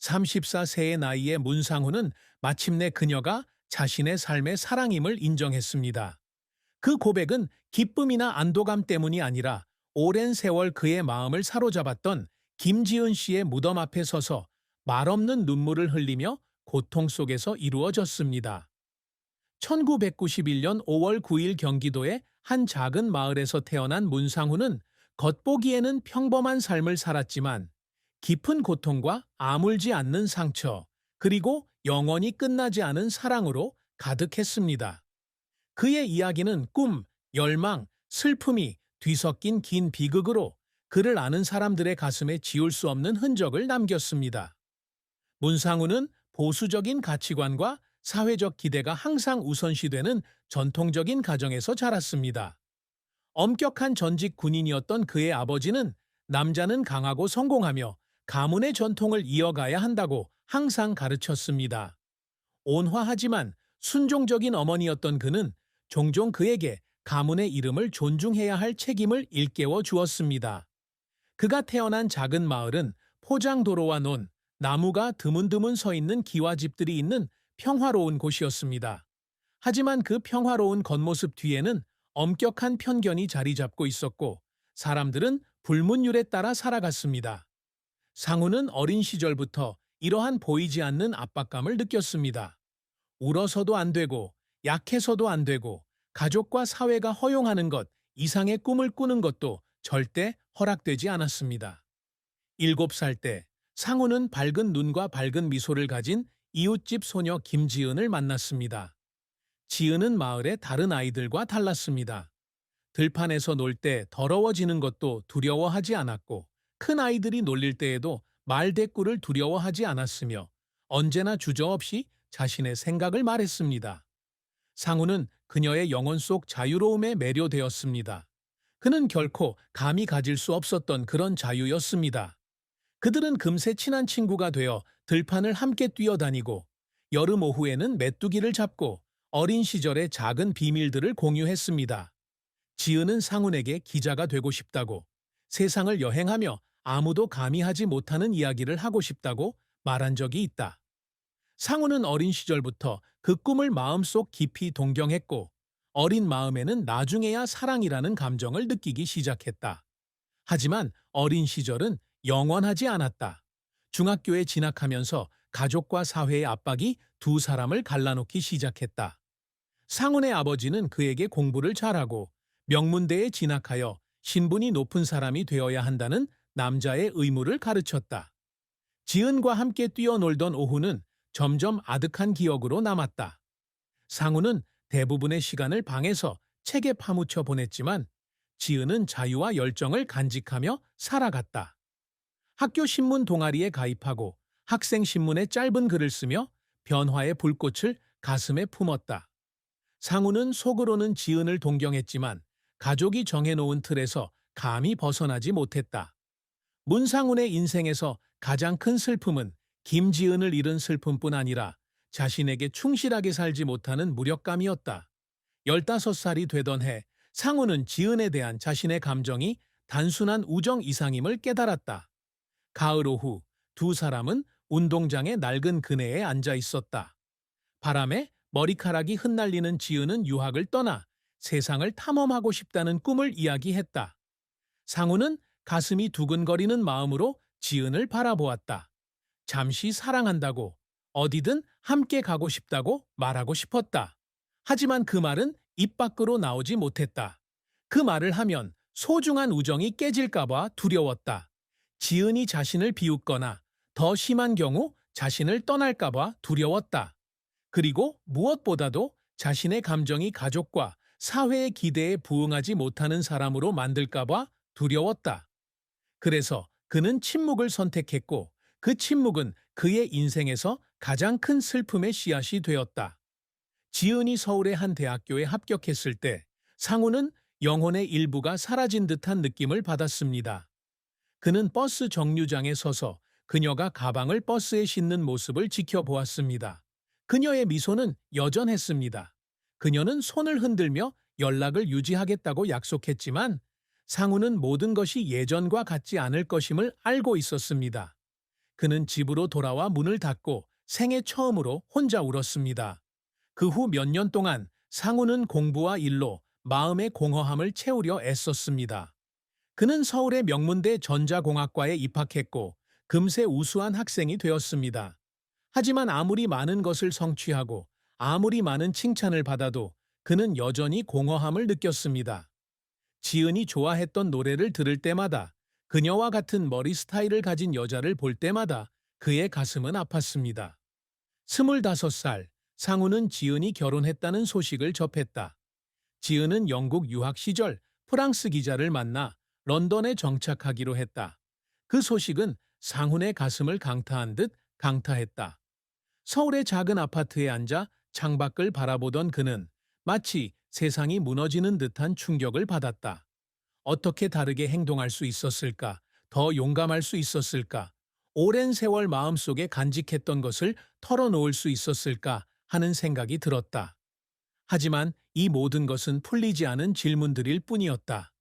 34세의 나이에 문상훈은 마침내 그녀가 자신의 삶의 사랑임을 인정했습니다. 그 고백은 기쁨이나 안도감 때문이 아니라 오랜 세월 그의 마음을 사로잡았던 김지은 씨의 무덤 앞에 서서 말없는 눈물을 흘리며 고통 속에서 이루어졌습니다. 1991년 5월 9일 경기도의 한 작은 마을에서 태어난 문상훈은 겉보기에는 평범한 삶을 살았지만 깊은 고통과 아물지 않는 상처, 그리고 영원히 끝나지 않은 사랑으로 가득했습니다. 그의 이야기는 꿈, 열망, 슬픔이 뒤섞인 긴 비극으로 그를 아는 사람들의 가슴에 지울 수 없는 흔적을 남겼습니다. 문상우는 보수적인 가치관과 사회적 기대가 항상 우선시되는 전통적인 가정에서 자랐습니다. 엄격한 전직 군인이었던 그의 아버지는 남자는 강하고 성공하며 가문의 전통을 이어가야 한다고 항상 가르쳤습니다. 온화하지만 순종적인 어머니였던 그는 종종 그에게 가문의 이름을 존중해야 할 책임을 일깨워 주었습니다. 그가 태어난 작은 마을은 포장도로와 논, 나무가 드문드문 서 있는 기와집들이 있는 평화로운 곳이었습니다. 하지만 그 평화로운 겉모습 뒤에는 엄격한 편견이 자리 잡고 있었고 사람들은 불문율에 따라 살아갔습니다. 상우는 어린 시절부터 이러한 보이지 않는 압박감을 느꼈습니다. 울어서도 안 되고 약해서도 안 되고 가족과 사회가 허용하는 것 이상의 꿈을 꾸는 것도 절대 허락되지 않았습니다. 7살 때 상우는 밝은 눈과 밝은 미소를 가진 이웃집 소녀 김지은을 만났습니다. 지은은 마을의 다른 아이들과 달랐습니다. 들판에서 놀 때 더러워지는 것도 두려워하지 않았고 큰 아이들이 놀릴 때에도 말대꾸를 두려워하지 않았으며 언제나 주저없이 자신의 생각을 말했습니다. 상우는 그녀의 영혼 속 자유로움에 매료되었습니다. 그는 결코 감히 가질 수 없었던 그런 자유였습니다. 그들은 금세 친한 친구가 되어 들판을 함께 뛰어다니고 여름 오후에는 메뚜기를 잡고 어린 시절의 작은 비밀들을 공유했습니다. 지은은 상훈에게 기자가 되고 싶다고, 세상을 여행하며 아무도 감히 하지 못하는 이야기를 하고 싶다고 말한 적이 있다. 상훈은 어린 시절부터 그 꿈을 마음속 깊이 동경했고 어린 마음에는 나중에야 사랑이라는 감정을 느끼기 시작했다. 하지만 어린 시절은 영원하지 않았다. 중학교에 진학하면서 가족과 사회의 압박이 두 사람을 갈라놓기 시작했다. 상훈의 아버지는 그에게 공부를 잘하고 명문대에 진학하여 신분이 높은 사람이 되어야 한다는 남자의 의무를 가르쳤다. 지은과 함께 뛰어놀던 오후는 점점 아득한 기억으로 남았다. 상훈은 대부분의 시간을 방에서 책에 파묻혀 보냈지만 지은은 자유와 열정을 간직하며 살아갔다. 학교 신문 동아리에 가입하고 학생 신문에 짧은 글을 쓰며 변화의 불꽃을 가슴에 품었다. 상훈은 속으로는 지은을 동경했지만 가족이 정해놓은 틀에서 감히 벗어나지 못했다. 문상훈의 인생에서 가장 큰 슬픔은 김지은을 잃은 슬픔뿐 아니라 자신에게 충실하게 살지 못하는 무력감이었다. 15살이 되던 해 상훈은 지은에 대한 자신의 감정이 단순한 우정 이상임을 깨달았다. 가을 오후 두 사람은 운동장의 낡은 그네에 앉아 있었다. 바람에 머리카락이 흩날리는 지은은 유학을 떠나 세상을 탐험하고 싶다는 꿈을 이야기했다. 상훈은 가슴이 두근거리는 마음으로 지은을 바라보았다. 잠시 사랑한다고, 어디든 함께 가고 싶다고 말하고 싶었다. 하지만 그 말은 입 밖으로 나오지 못했다. 그 말을 하면 소중한 우정이 깨질까봐 두려웠다. 지은이 자신을 비웃거나 더 심한 경우 자신을 떠날까봐 두려웠다. 그리고 무엇보다도 자신의 감정이 가족과 사회의 기대에 부응하지 못하는 사람으로 만들까봐 두려웠다. 그래서 그는 침묵을 선택했고 그 침묵은 그의 인생에서 가장 큰 슬픔의 씨앗이 되었다. 지은이 서울의 한 대학교에 합격했을 때 상우는 영혼의 일부가 사라진 듯한 느낌을 받았습니다. 그는 버스 정류장에 서서 그녀가 가방을 버스에 싣는 모습을 지켜보았습니다. 그녀의 미소는 여전했습니다. 그녀는 손을 흔들며 연락을 유지하겠다고 약속했지만 상우는 모든 것이 예전과 같지 않을 것임을 알고 있었습니다. 그는 집으로 돌아와 문을 닫고 생애 처음으로 혼자 울었습니다. 그 후 몇 년 동안 상우는 공부와 일로 마음의 공허함을 채우려 애썼습니다. 그는 서울의 명문대 전자공학과에 입학했고 금세 우수한 학생이 되었습니다. 하지만 아무리 많은 것을 성취하고 아무리 많은 칭찬을 받아도 그는 여전히 공허함을 느꼈습니다. 지은이 좋아했던 노래를 들을 때마다 그녀와 같은 머리 스타일을 가진 여자를 볼 때마다 그의 가슴은 아팠습니다. 25살, 상우는 지은이 결혼했다는 소식을 접했다. 지은은 영국 유학 시절 프랑스 기자를 만나 런던에 정착하기로 했다. 그 소식은 상훈의 가슴을 강타한 듯 강타했다. 서울의 작은 아파트에 앉아 창밖을 바라보던 그는 마치 세상이 무너지는 듯한 충격을 받았다. 어떻게 다르게 행동할 수 있었을까? 더 용감할 수 있었을까? 오랜 세월 마음속에 간직했던 것을 털어놓을 수 있었을까? 하는 생각이 들었다. 하지만 이 모든 것은 풀리지 않은 질문들일 뿐이었다.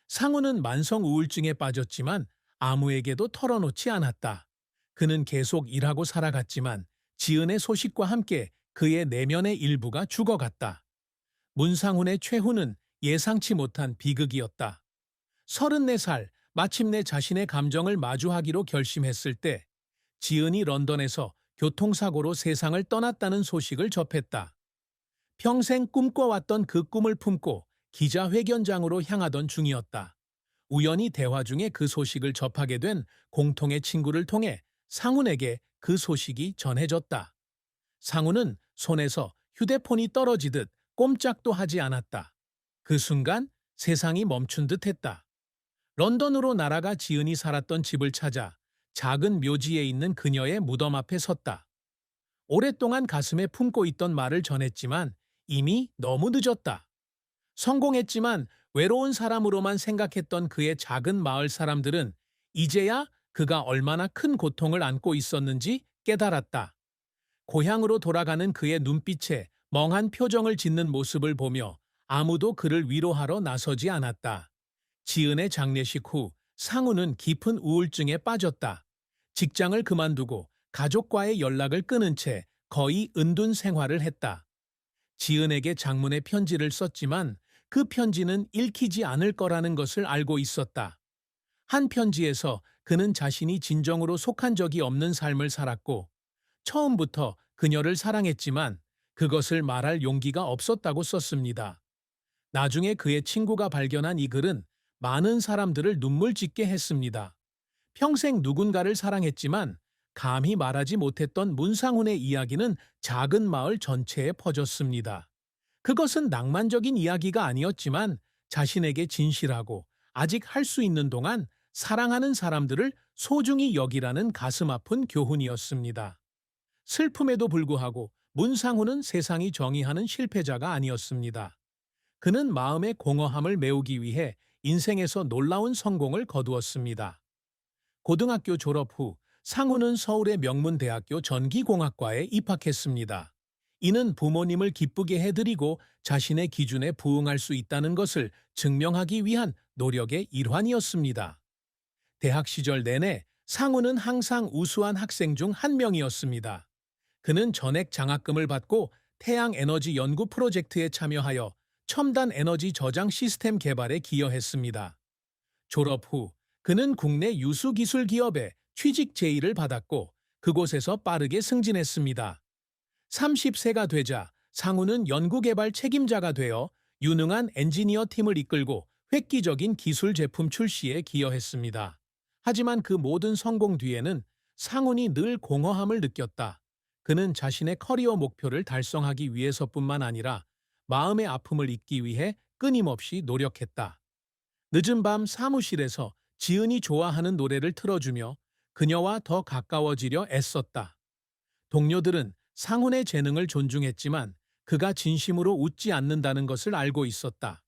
상우는 만성 우울증에 빠졌지만 아무에게도 털어놓지 않았다. 그는 계속 일하고 살아갔지만 지은의 소식과 함께 그의 내면의 일부가 죽어갔다. 문상훈의 최후는 예상치 못한 비극이었다. 34살, 마침내 자신의 감정을 마주하기로 결심했을 때 지은이 런던에서 교통사고로 세상을 떠났다는 소식을 접했다. 평생 꿈꿔왔던 그 꿈을 품고 기자회견장으로 향하던 중이었다. 우연히 대화 중에 그 소식을 접하게 된 공통의 친구를 통해 상훈에게 그 소식이 전해졌다. 상훈은 손에서 휴대폰이 떨어지듯 꼼짝도 하지 않았다. 그 순간 세상이 멈춘 듯 했다. 런던으로 날아가 지은이 살았던 집을 찾아 작은 묘지에 있는 그녀의 무덤 앞에 섰다. 오랫동안 가슴에 품고 있던 말을 전했지만 이미 너무 늦었다. 성공했지만 외로운 사람으로만 생각했던 그의 작은 마을 사람들은 이제야 그가 얼마나 큰 고통을 안고 있었는지 깨달았다. 고향으로 돌아가는 그의 눈빛에 멍한 표정을 짓는 모습을 보며 아무도 그를 위로하러 나서지 않았다. 지은의 장례식 후 상우는 깊은 우울증에 빠졌다. 직장을 그만두고 가족과의 연락을 끊은 채 거의 은둔 생활을 했다. 지은에게 장문의 편지를 썼지만 그 편지는 읽히지 않을 거라는 것을 알고 있었다. 한 편지에서 그는 자신이 진정으로 속한 적이 없는 삶을 살았고 처음부터 그녀를 사랑했지만 그것을 말할 용기가 없었다고 썼습니다. 나중에 그의 친구가 발견한 이 글은 많은 사람들을 눈물 짓게 했습니다. 평생 누군가를 사랑했지만 감히 말하지 못했던 문상훈의 이야기는 작은 마을 전체에 퍼졌습니다. 그것은 낭만적인 이야기가 아니었지만 자신에게 진실하고 아직 할 수 있는 동안 사랑하는 사람들을 소중히 여기라는 가슴 아픈 교훈이었습니다. 슬픔에도 불구하고 문상훈은 세상이 정의하는 실패자가 아니었습니다. 그는 마음의 공허함을 메우기 위해 인생에서 놀라운 성공을 거두었습니다. 고등학교 졸업 후 상훈은 서울의 명문대학교 전기공학과에 입학했습니다. 이는 부모님을 기쁘게 해드리고 자신의 기준에 부응할 수 있다는 것을 증명하기 위한 노력의 일환이었습니다. 대학 시절 내내 상훈은 항상 우수한 학생 중 한 명이었습니다. 그는 전액 장학금을 받고 태양에너지 연구 프로젝트에 참여하여 첨단 에너지 저장 시스템 개발에 기여했습니다. 졸업 후 그는 국내 유수 기술 기업에 취직 제의를 받았고 그곳에서 빠르게 승진했습니다. 30세가 되자 상훈은 연구개발 책임자가 되어 유능한 엔지니어 팀을 이끌고 획기적인 기술 제품 출시에 기여했습니다. 하지만 그 모든 성공 뒤에는 상훈이 늘 공허함을 느꼈다. 그는 자신의 커리어 목표를 달성하기 위해서뿐만 아니라 마음의 아픔을 잊기 위해 끊임없이 노력했다. 늦은 밤 사무실에서 지은이 좋아하는 노래를 틀어주며 그녀와 더 가까워지려 애썼다. 동료들은 상훈의 재능을 존중했지만 그가 진심으로 웃지 않는다는 것을 알고 있었다.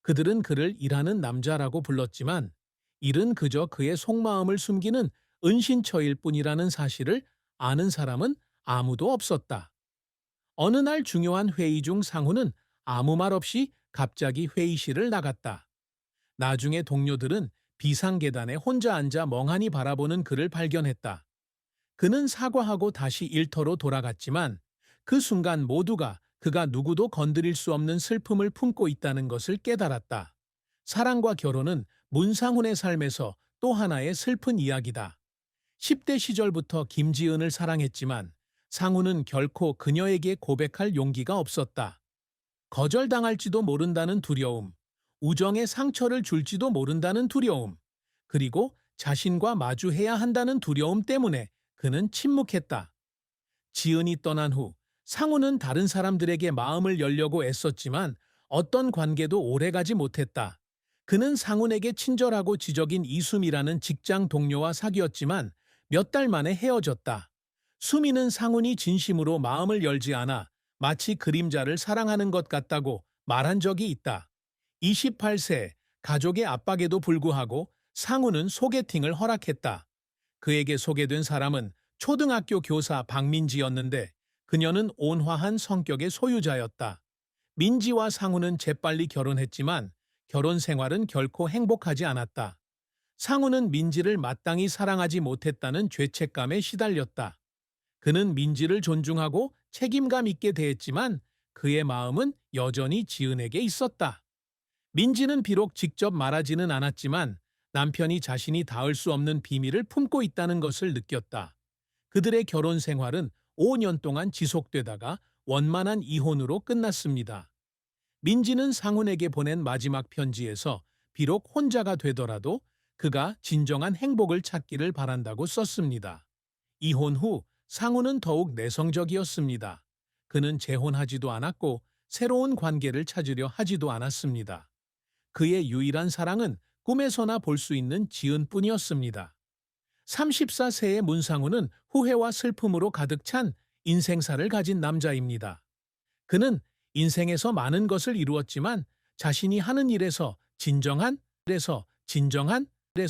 그들은 그를 일하는 남자라고 불렀지만 일은 그저 그의 속마음을 숨기는 은신처일 뿐이라는 사실을 아는 사람은 아무도 없었다. 어느 날 중요한 회의 중 상훈은 아무 말 없이 갑자기 회의실을 나갔다. 나중에 동료들은 비상계단에 혼자 앉아 멍하니 바라보는 그를 발견했다. 그는 사과하고 다시 일터로 돌아갔지만 그 순간 모두가 그가 누구도 건드릴 수 없는 슬픔을 품고 있다는 것을 깨달았다. 사랑과 결혼은 문상훈의 삶에서 또 하나의 슬픈 이야기다. 10대 시절부터 김지은을 사랑했지만 상훈은 결코 그녀에게 고백할 용기가 없었다. 거절당할지도 모른다는 두려움, 우정에 상처를 줄지도 모른다는 두려움, 그리고 자신과 마주해야 한다는 두려움 때문에 그는 침묵했다. 지은이 떠난 후 상훈은 다른 사람들에게 마음을 열려고 애썼지만 어떤 관계도 오래가지 못했다. 그는 상훈에게 친절하고 지적인 이수미라는 직장 동료와 사귀었지만 몇 달 만에 헤어졌다. 수미는 상훈이 진심으로 마음을 열지 않아 마치 그림자를 사랑하는 것 같다고 말한 적이 있다. 28세, 가족의 압박에도 불구하고 상훈은 소개팅을 허락했다. 그에게 소개된 사람은 초등학교 교사 박민지였는데 그녀는 온화한 성격의 소유자였다. 민지와 상훈은 재빨리 결혼했지만 결혼 생활은 결코 행복하지 않았다. 상훈은 민지를 마땅히 사랑하지 못했다는 죄책감에 시달렸다. 그는 민지를 존중하고 책임감 있게 대했지만 그의 마음은 여전히 지은에게 있었다. 민지는 비록 직접 말하지는 않았지만 남편이 자신이 닿을 수 없는 비밀을 품고 있다는 것을 느꼈다. 그들의 결혼 생활은 5년 동안 지속되다가 원만한 이혼으로 끝났습니다. 민지는 상훈에게 보낸 마지막 편지에서 비록 혼자가 되더라도 그가 진정한 행복을 찾기를 바란다고 썼습니다. 이혼 후 상훈은 더욱 내성적이었습니다. 그는 재혼하지도 않았고 새로운 관계를 찾으려 하지도 않았습니다. 그의 유일한 사랑은 꿈에서나 볼 수 있는 지은뿐이었습니다. 34세의 문상훈은 후회와 슬픔으로 가득 찬 인생사를 가진 남자입니다. 그는 인생에서 많은 것을 이루었지만 자신이 하는 일에서 진정한